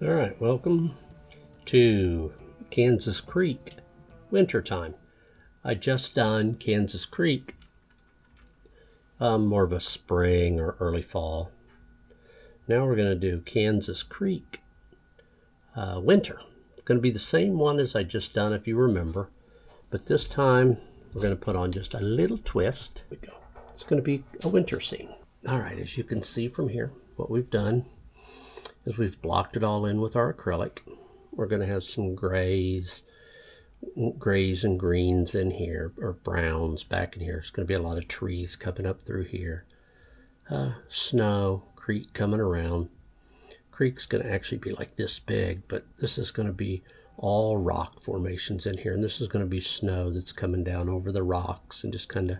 All right, welcome to Kansas Creek wintertime. I just done Kansas Creek, more of a spring or early fall. Now we're going to do Kansas Creek winter. It's going to be the same one as I just done, if you remember, but this time we're going to put on just a little twist. Here we go. It's going to be a winter scene. All right, as you can see from here, what we've done is we've blocked it all in with our acrylic. We're going to have some grays and greens in here, or browns back in here. There's going to be a lot of trees coming up through here. Snow, creek coming around. Creek's going to actually be like this big, but this is going to be all rock formations in here, and this is going to be snow that's coming down over the rocks and just kind of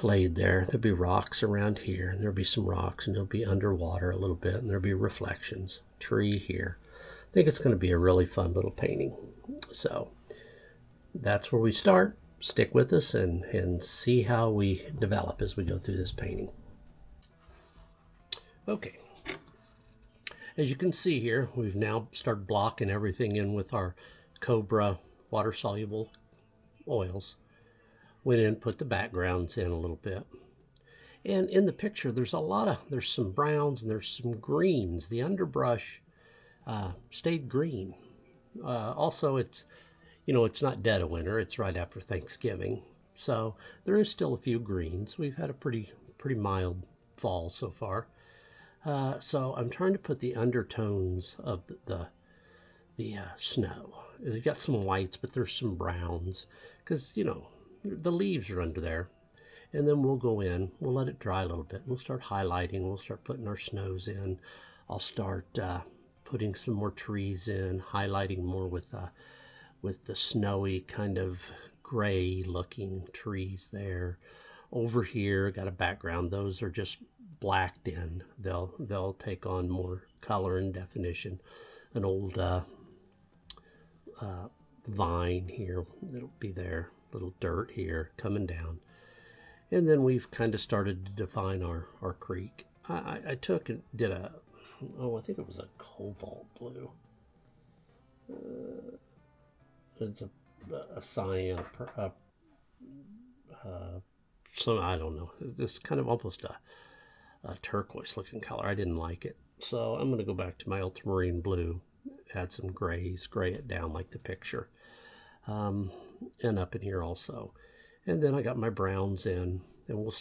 laid there. There'll be rocks around here, and there'll be some rocks, and they'll be underwater a little bit, and there'll be reflections. Tree here. I think it's going to be a really fun little painting. So that's where we start. Stick with us and see how we develop as we go through this painting. Okay. As you can see here, we've now started blocking everything in with our Cobra water-soluble oils. Went in, put the backgrounds in a little bit. And in the picture, there's some browns and there's some greens. The underbrush stayed green. Also, it's not dead of winter. It's right after Thanksgiving. So there is still a few greens. We've had a pretty mild fall so far. So I'm trying to put the undertones of the snow. You've got some whites, but there's some browns because, the leaves are under there. And then we'll go in, we'll let it dry a little bit. We'll start highlighting, we'll start putting our snows in. I'll start putting some more trees in, highlighting more with the snowy kind of gray looking trees there. Over here, got a background. Those are just blacked in. They'll take on more color and definition. An old vine here that'll be there. Little dirt here coming down. And then we've kind of started to define our creek. I took and did I think it was a cobalt blue. It's a cyan, so I don't know. It's kind of almost a turquoise looking color. I didn't like it. So I'm going to go back to my ultramarine blue, add some grays, gray it down like the picture. And up in here also. And then I got my browns in, and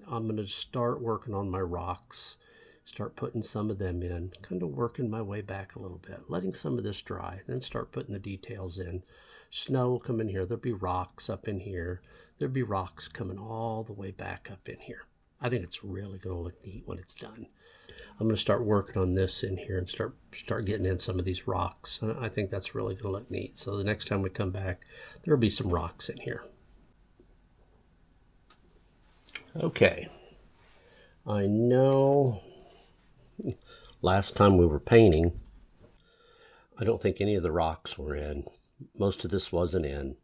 I'm going to start working on my rocks, start putting some of them in, kind of working my way back a little bit, letting some of this dry, then start putting the details in. Snow will come in here. There'll be rocks up in here. There'll be rocks coming all the way back up in here. I think it's really going to look neat when it's done. I'm going to start working on this in here and start getting in some of these rocks. I think that's really going to look neat. So the next time we come back, there'll be some rocks in here. Okay. I know last time we were painting, I don't think any of the rocks were in. Most of this wasn't in.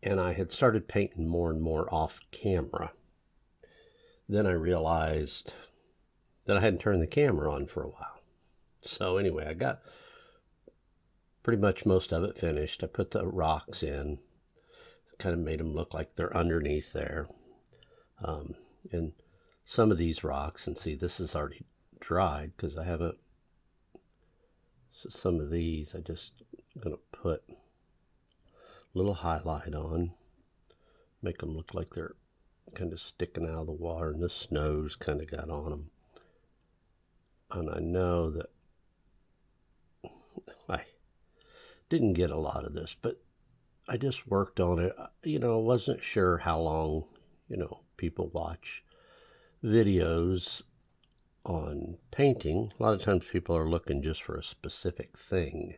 And I had started painting more and more off camera. Then I realized that I hadn't turned the camera on for a while. So anyway, I got pretty much most of it finished. I put the rocks in, kind of made them look like they're underneath there. And some of these rocks, and see, this is already dried because I haven't, so some of these I just going to put a little highlight on, make them look like they're kind of sticking out of the water, and the snow's kind of got on them. And I know that I didn't get a lot of this, but I just worked on it. I wasn't sure how long, people watch videos on painting. A lot of times people are looking just for a specific thing.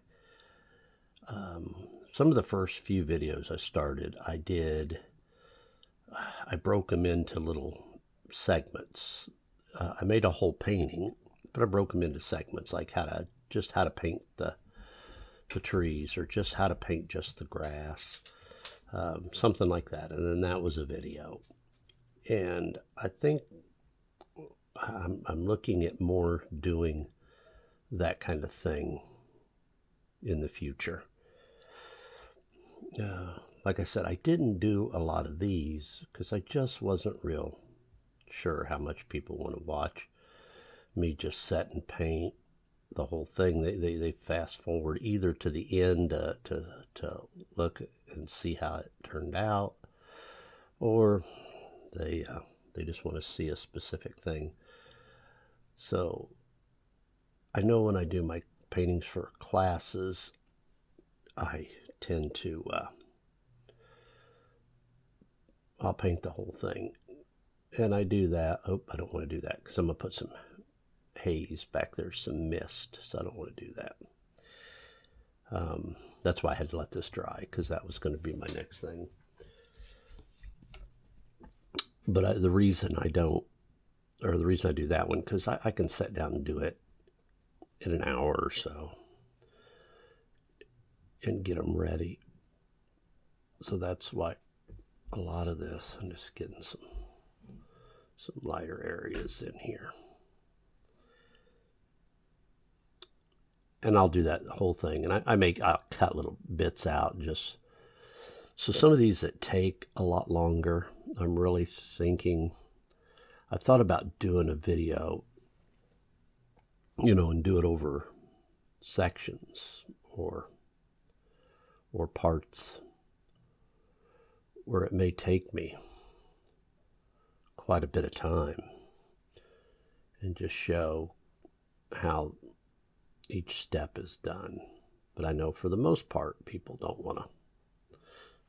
Some of the first few videos I started, I broke them into little segments. I made a whole painting, but I broke them into segments, like how to paint the trees, or just how to paint just the grass, something like that. And then that was a video. And I think I'm looking at more doing that kind of thing in the future. Like I said, I didn't do a lot of these because I just wasn't real sure how much people want to watch me just set and paint the whole thing. They fast forward either to the end to look and see how it turned out, or they just want to see a specific thing. So I know when I do my paintings for classes, I tend to I'll paint the whole thing, and I do that. Oh, I don't want to do that because I'm gonna put some haze back there, some mist, so I don't want to do that. That's why I had to let this dry, because that was going to be my next thing. But the reason I don't, or the reason I do that one, because I can sit down and do it in an hour or so and get them ready. So that's why a lot of this, I'm just getting some lighter areas in here. And I'll do that whole thing. And I'll cut little bits out just so some of these that take a lot longer, I'm really thinking, I've thought about doing a video, and do it over sections or parts where it may take me quite a bit of time and just show how each step is done. But I know for the most part, people don't want to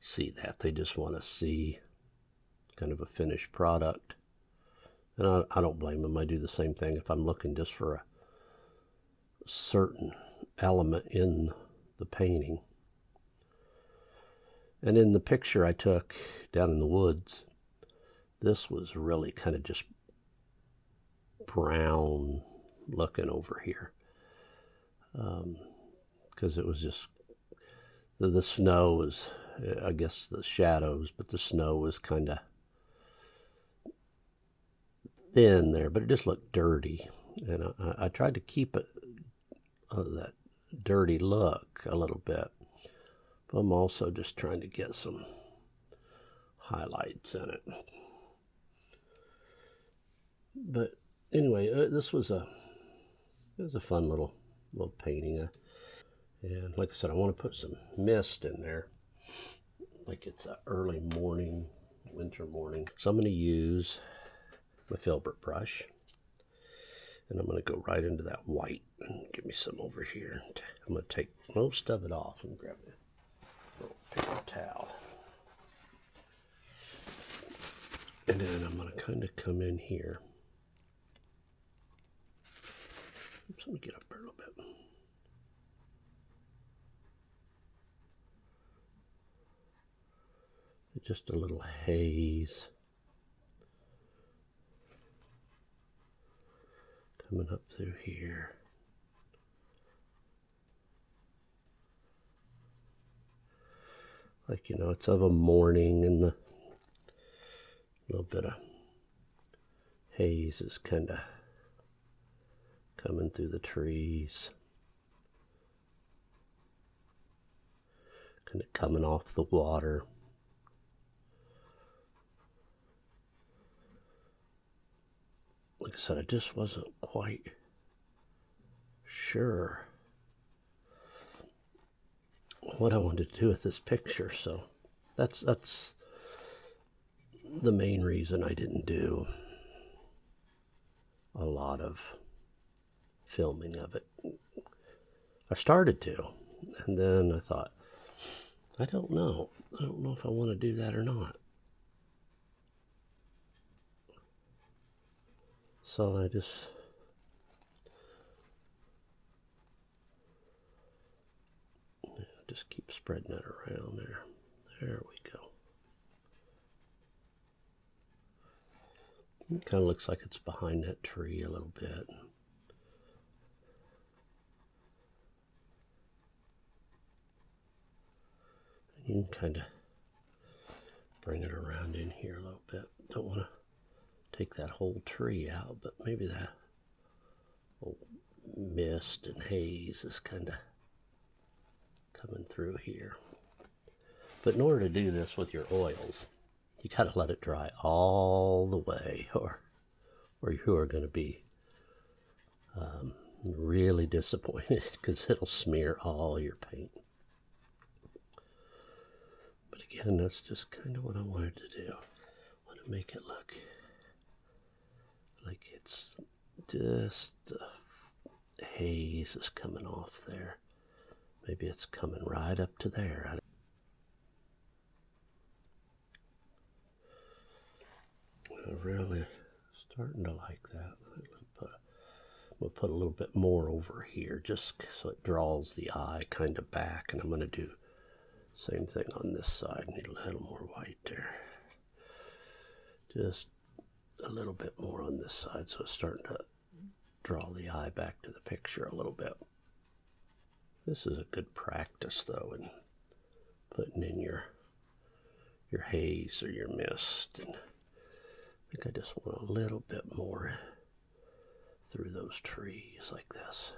see that. They just want to see kind of a finished product. And I don't blame them. I do the same thing if I'm looking just for a certain element in the painting. And in the picture I took down in the woods, this was really kind of just brown looking over here. Because it was just, the snow was, I guess the shadows, but the snow was kind of thin there, but it just looked dirty. And I tried to keep it, that dirty look a little bit. But I'm also just trying to get some highlights in it. But anyway, this was a fun little painting. And like I said, I want to put some mist in there, like it's an early morning, winter morning. So I'm going to use my filbert brush, and I'm going to go right into that white and give me some over here. I'm going to take most of it off and grab a little paper towel. And then I'm going to kind of come in here. Oops, let me get up there a little bit. Just a little haze coming up through here. Like, it's of a morning, and the little bit of haze is kind of coming through the trees, kind of coming off the water. Like I said, I just wasn't quite sure what I wanted to do with this picture, so that's the main reason I didn't do a lot of filming of it. I started to, and then I thought, I don't know if I want to do that or not. So I just keep spreading it around there. There we go. It kind of looks like it's behind that tree a little bit. You can kind of bring it around in here a little bit. Don't want to take that whole tree out, but maybe that will mist and haze is kind of coming through here. But in order to do this with your oils, you got to let it dry all the way, or you are going to be really disappointed because it'll smear all your paint. But again, that's just kind of what I wanted to do. I want to make it look like it's just the haze is coming off there. Maybe it's coming right up to there. I'm really starting to like that. We'll put a little bit more over here just so it draws the eye kind of back, and I'm going to do the same thing on this side. Need a little more white there. Just a little bit more on this side so it's starting to draw the eye back to the picture a little bit. This is a good practice though in putting in your haze or your mist, and I think I just want a little bit more through those trees like this.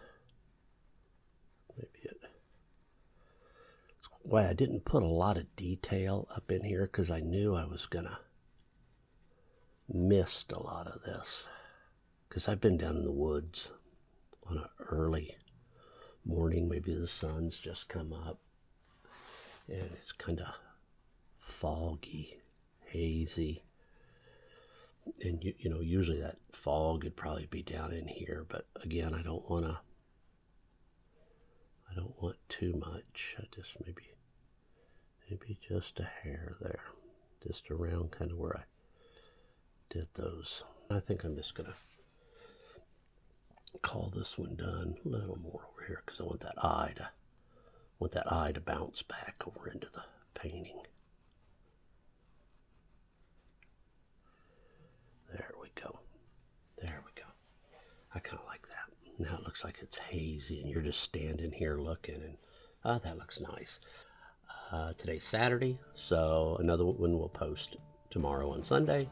Maybe it's why I didn't put a lot of detail up in here, because I knew I was gonna miss a lot of this, because I've been down in the woods on an early morning, maybe the sun's just come up and it's kind of foggy, hazy. And you know, usually that fog would probably be down in here, but again, I don't want too much. I just maybe just a hair there, just around kind of where I did those. I think I'm just gonna call this one done. A little more over here because I want that eye to bounce back over into the painting. There we go. There we go. I kind of like that. Now it looks like it's hazy and you're just standing here looking, and that looks nice. Today's Saturday, so another one will post tomorrow on Sunday.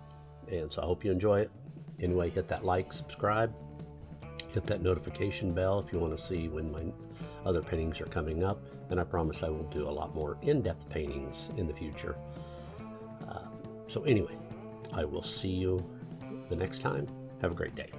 And so I hope you enjoy it. Anyway, hit that like, subscribe, hit that notification bell if you want to see when my other paintings are coming up. And I promise I will do a lot more in-depth paintings in the future. So anyway, I will see you the next time. Have a great day.